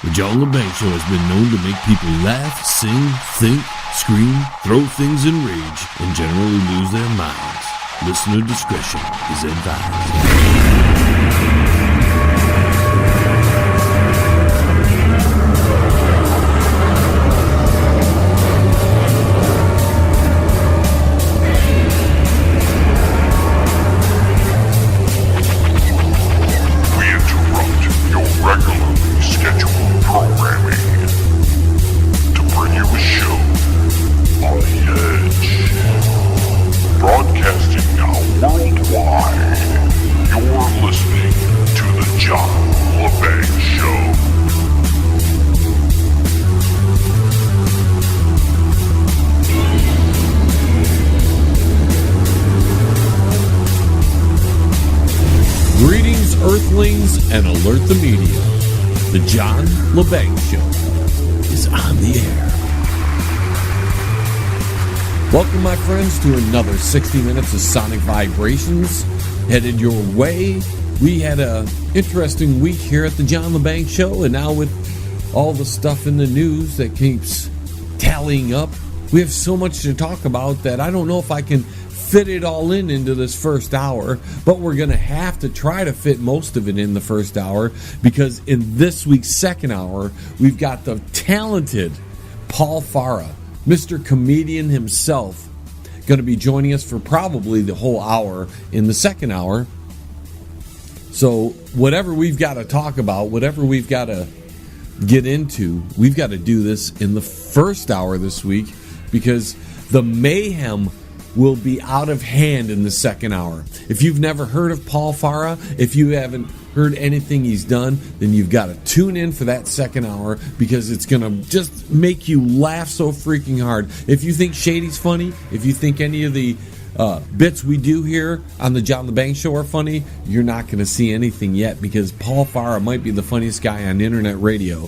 The John LeBang Show has been known to make people laugh, sing, think, scream, throw things in rage, and generally lose their minds. Listener discretion is advised. And alert the media. The John LeBang Show is on the air. Welcome, my friends, to another 60 minutes of sonic vibrations headed your way. We had an interesting week here at the John LeBang Show, and now with all the stuff in the news that keeps tallying up, we have so much to talk about that I don't know if I can fit it all into this first hour, but we're going to have to try to fit most of it in the first hour, because in this week's second hour, we've got the talented Paul Farah, Mr. Comedian himself, going to be joining us for probably the whole hour in the second hour. So whatever we've got to talk about, whatever we've got to get into, we've got to do this in the first hour this week, because the mayhem will be out of hand in the second hour. If you've never heard of Paul Farah, if you haven't heard anything he's done, then you've got to tune in for that second hour, because it's going to just make you laugh so freaking hard. If you think Shady's funny, if you think any of the bits we do here on the John LeBang Show are funny, you're not going to see anything yet, because Paul Farah might be the funniest guy on internet radio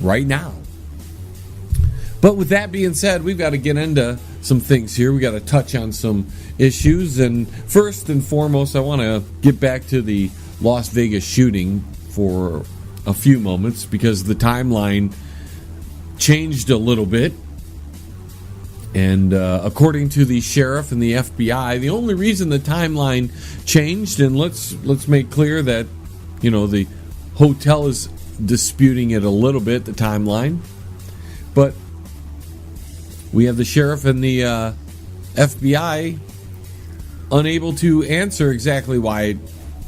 right now. But with that being said, we've got to get into some things here. We got to touch on some issues. And first and foremost, I want to get back to the Las Vegas shooting for a few moments, because the timeline changed a little bit. And according to the sheriff and the FBI, the only reason the timeline changed, and let's make clear that, you know, the hotel is disputing it a little bit, the timeline, but we have the sheriff and the FBI unable to answer exactly why it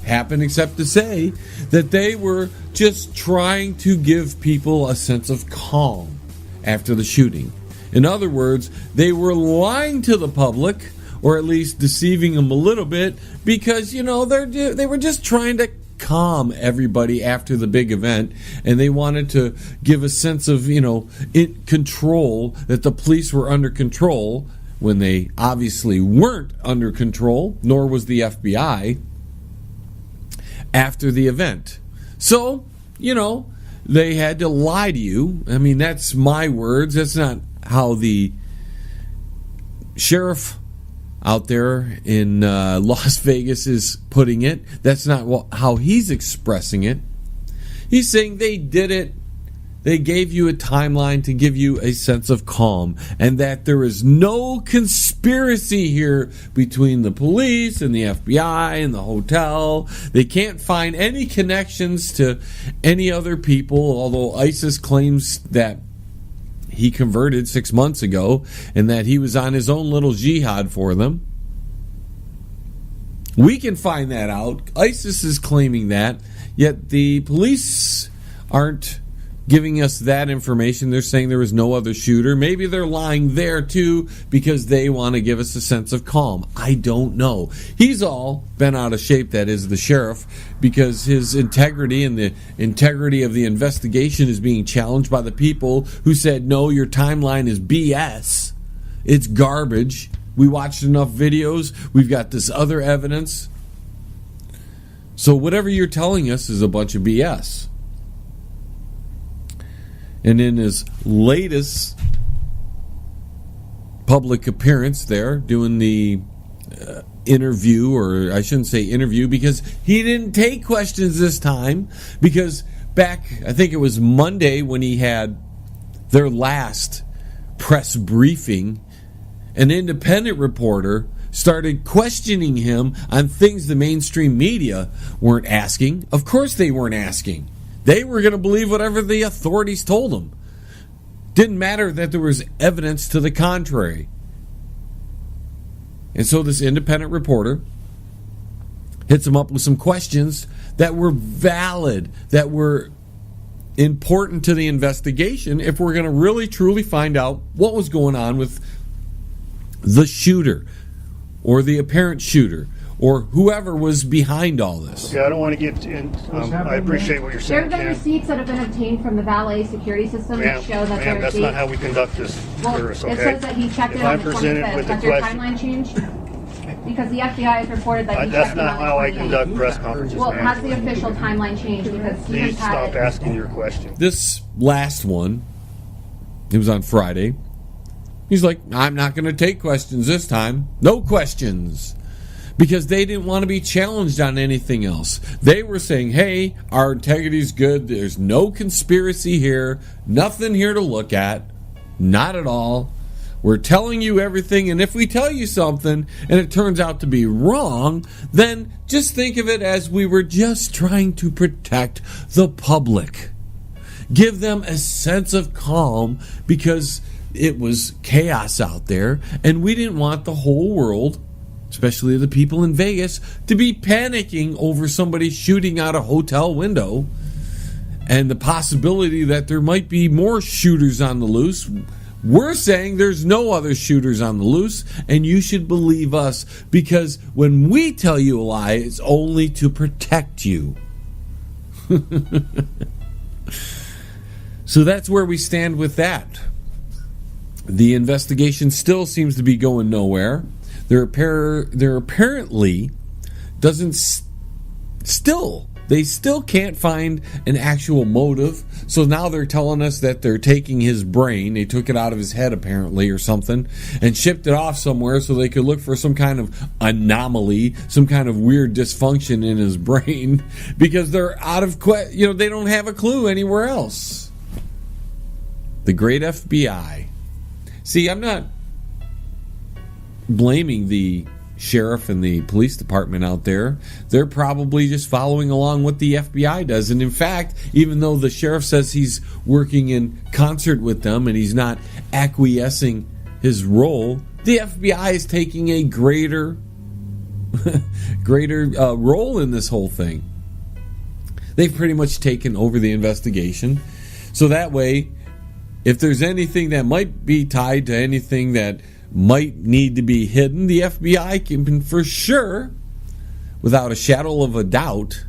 happened, except to say that they were just trying to give people a sense of calm after the shooting. In other words, they were lying to the public, or at least deceiving them a little bit, because, you know, they were just trying to calm everybody after the big event, and they wanted to give a sense of, you know, control, that the police were under control, when they obviously weren't under control, nor was the FBI after the event. So, you know, they had to lie to you. I mean, that's my words. That's not how the sheriff out there in Las Vegas is putting it. That's not how he's expressing it. He's saying they did it. They gave you a timeline to give you a sense of calm, and that there is no conspiracy here between the police and the FBI and the hotel. They can't find any connections to any other people, although ISIS claims that he converted 6 months ago, and that he was on his own little jihad for them. We can find that out. ISIS is claiming that, yet the police aren't giving us that information. They're saying there was no other shooter. Maybe they're lying there too, because they want to give us a sense of calm. I don't know. He's all bent out of shape, that is the sheriff, because his integrity and the integrity of the investigation is being challenged by the people who said, no, your timeline is BS. It's garbage. We watched enough videos. We've got this other evidence. So whatever you're telling us is a bunch of BS. And in his latest public appearance there, doing the interview, or I shouldn't say interview, because he didn't take questions this time, because back, I think it was Monday when he had their last press briefing, an independent reporter started questioning him on things the mainstream media weren't asking. Of course they weren't asking. They were going to believe whatever the authorities told them. Didn't matter that there was evidence to the contrary. And so this independent reporter hits him up with some questions that were valid, that were important to the investigation if we're going to really truly find out what was going on with the shooter or the apparent shooter or whoever was behind all this. Yeah, I don't want to get in. I appreciate what you're saying. There have been receipts that have been obtained from the valet security system that show that there's that's not how we conduct this service, okay? It says that he checked it on the 25th. Has your timeline changed? Because the FBI has reported that he checked it on the 25th. That's not how I conduct press conferences. Well, has the official timeline changed? Because please stop asking your question. This last one, it was on Friday. He's like, I'm not going to take questions this time. No questions. Because they didn't want to be challenged on anything else. They were saying, hey, our integrity's good. There's no conspiracy here. Nothing here to look at. Not at all. We're telling you everything, and if we tell you something and it turns out to be wrong, then just think of it as we were just trying to protect the public. Give them a sense of calm because it was chaos out there, and we didn't want the whole world, especially the people in Vegas, to be panicking over somebody shooting out a hotel window and the possibility that there might be more shooters on the loose. We're saying there's no other shooters on the loose, and you should believe us because when we tell you a lie, it's only to protect you. So that's where we stand with that. The investigation still seems to be going nowhere. There apparently doesn't they still can't find an actual motive. So now they're telling us that they're taking his brain. They took it out of his head apparently or something and shipped it off somewhere so they could look for some kind of anomaly, some kind of weird dysfunction in his brain because they're out of they don't have a clue anywhere else. The great FBI. See, I'm not blaming the sheriff and the police department out there. They're probably just following along what the FBI does. And in fact, even though the sheriff says he's working in concert with them and he's not acquiescing his role, the FBI is taking a greater role in this whole thing. They've pretty much taken over the investigation. So that way, if there's anything that might be tied to anything that might need to be hidden, the FBI can for sure, without a shadow of a doubt,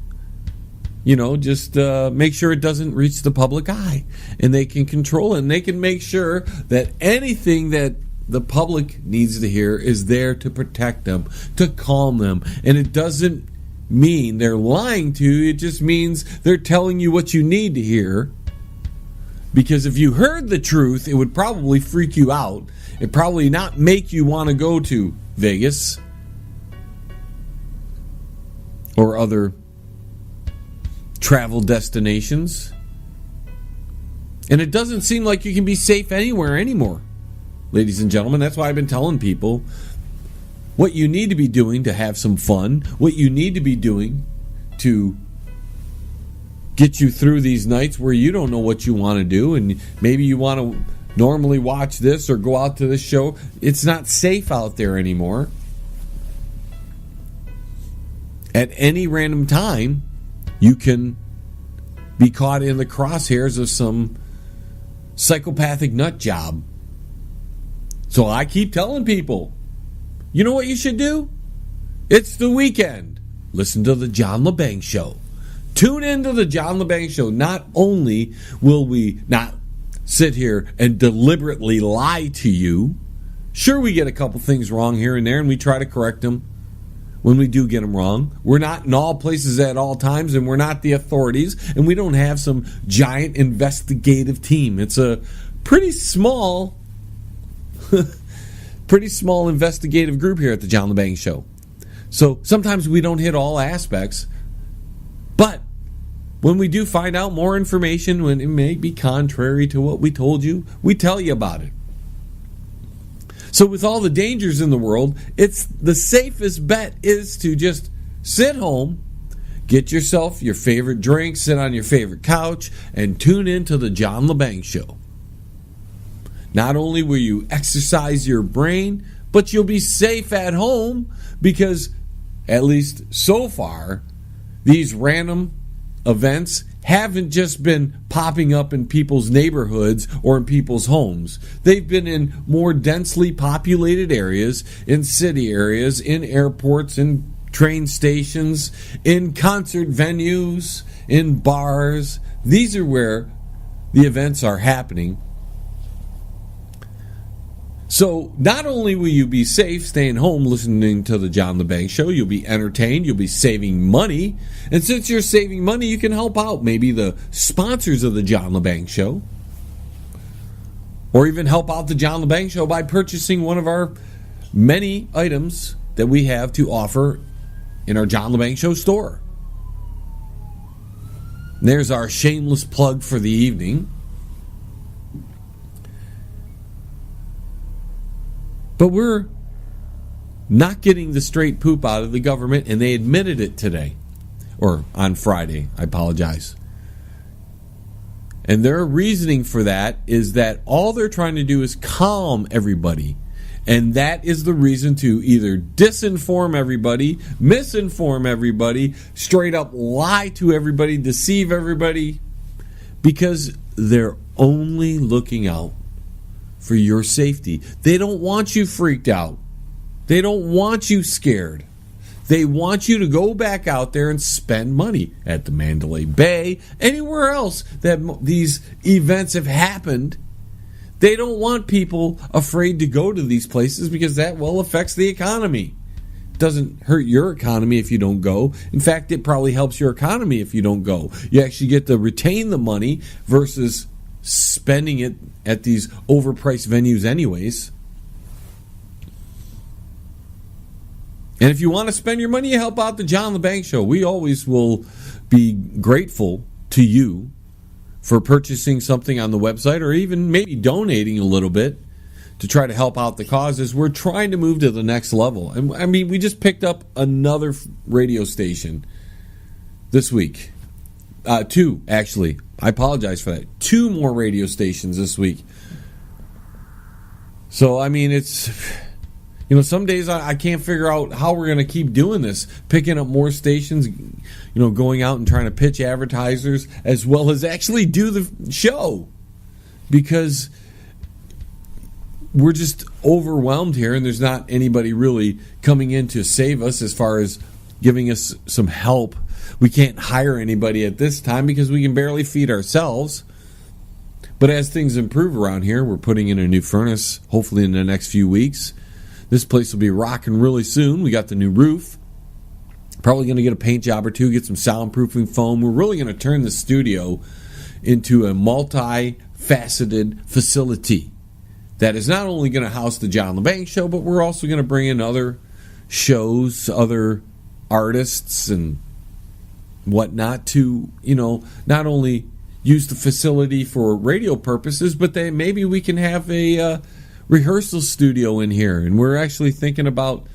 just make sure it doesn't reach the public eye. And they can control it. And they can make sure that anything that the public needs to hear is there to protect them, to calm them. And it doesn't mean they're lying to you. It just means they're telling you what you need to hear. Because if you heard the truth, it would probably freak you out. It'd probably not make you want to go to Vegas or other travel destinations. And it doesn't seem like you can be safe anywhere anymore, ladies and gentlemen. That's why I've been telling people what you need to be doing to have some fun, what you need to be doing to get you through these nights where you don't know what you want to do, and maybe you want to normally watch this or go out to this show. It's not safe out there anymore. At any random time, you can be caught in the crosshairs of some psychopathic nut job. So I keep telling people, you know what you should do? It's the weekend. Listen to the John LeBang Show. Tune into the John LeBang Show. Not only will we not sit here and deliberately lie to you, sure, we get a couple things wrong here and there, and we try to correct them when we do get them wrong. We're not in all places at all times, and we're not the authorities, and we don't have some giant investigative team. It's a pretty small investigative group here at the John LeBang Show. So sometimes we don't hit all aspects, but when we do find out more information, when it may be contrary to what we told you, we tell you about it. So with all the dangers in the world, it's the safest bet is to just sit home, get yourself your favorite drink, sit on your favorite couch, and tune in to the John LeBang Show. Not only will you exercise your brain, but you'll be safe at home because, at least so far, these random events haven't just been popping up in people's neighborhoods or in people's homes. They've been in more densely populated areas, in city areas, in airports, in train stations, in concert venues, in bars. These are where the events are happening. So not only will you be safe staying home listening to the John LeBang Show, you'll be entertained, you'll be saving money. And since you're saving money, you can help out maybe the sponsors of the John LeBang Show. Or even help out the John LeBang Show by purchasing one of our many items that we have to offer in our John LeBang Show store. And there's our shameless plug for the evening. But we're not getting the straight poop out of the government, and they admitted it today. Or on Friday, I apologize. And their reasoning for that is that all they're trying to do is calm everybody. And that is the reason to either disinform everybody, misinform everybody, straight up lie to everybody, deceive everybody, because they're only looking out for your safety. They don't want you freaked out. They don't want you scared. They want you to go back out there and spend money at the Mandalay Bay, anywhere else that these events have happened. They don't want people afraid to go to these places because that, well, affects the economy. It doesn't hurt your economy if you don't go. In fact, it probably helps your economy if you don't go. You actually get to retain the money versus spending it at these overpriced venues anyways. And if you want to spend your money, you help out the John LeBang Show. We always will be grateful to you for purchasing something on the website or even maybe donating a little bit to try to help out the cause as we're trying to move to the next level. And I mean, we just picked up another radio station this week. 2, actually. I apologize for that. 2 more radio stations this week. So, I mean, it's... You know, some days I can't figure out how we're going to keep doing this. Picking up more stations, you know, going out and trying to pitch advertisers as well as actually do the show. Because we're just overwhelmed here and there's not anybody really coming in to save us as far as giving us some help. We can't hire anybody at this time because we can barely feed ourselves. But as things improve around here, we're putting in a new furnace, hopefully in the next few weeks. This place will be rocking really soon. We got the new roof. Probably going to get a paint job or two, get some soundproofing foam. We're really going to turn the studio into a multi-faceted facility that is not only going to house the John LeBang Show, but we're also going to bring in other shows, other artists and whatnot to, you know, not only use the facility for radio purposes, but maybe we can have a rehearsal studio in here. And we're actually thinking about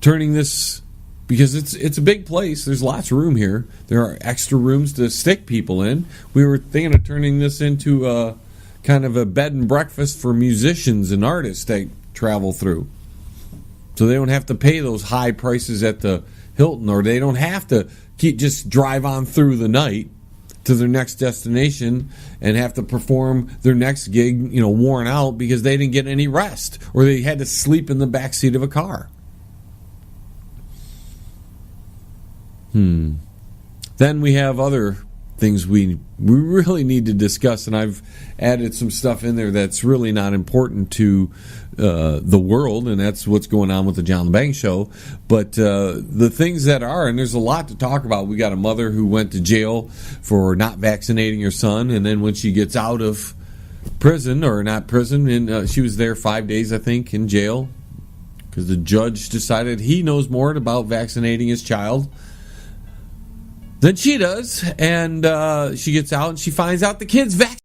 turning this, because it's a big place. There's lots of room here. There are extra rooms to stick people in. We were thinking of turning this into a kind of a bed and breakfast for musicians and artists that travel through. So they don't have to pay those high prices at the Hilton, or they don't have to just drive on through the night to their next destination and have to perform their next gig, you know, worn out because they didn't get any rest or they had to sleep in the back seat of a car. Then we have other things we really need to discuss, and I've added some stuff in there that's really not important to the world, and that's what's going on with the John LeBang Show. But the things that are, and there's a lot to talk about. We got a mother who went to jail for not vaccinating her son, and then when she gets out of prison, or not prison, and she was there 5 days, I think, in jail, because the judge decided he knows more about vaccinating his child than she does, and she gets out and she finds out the kid's vaccinated.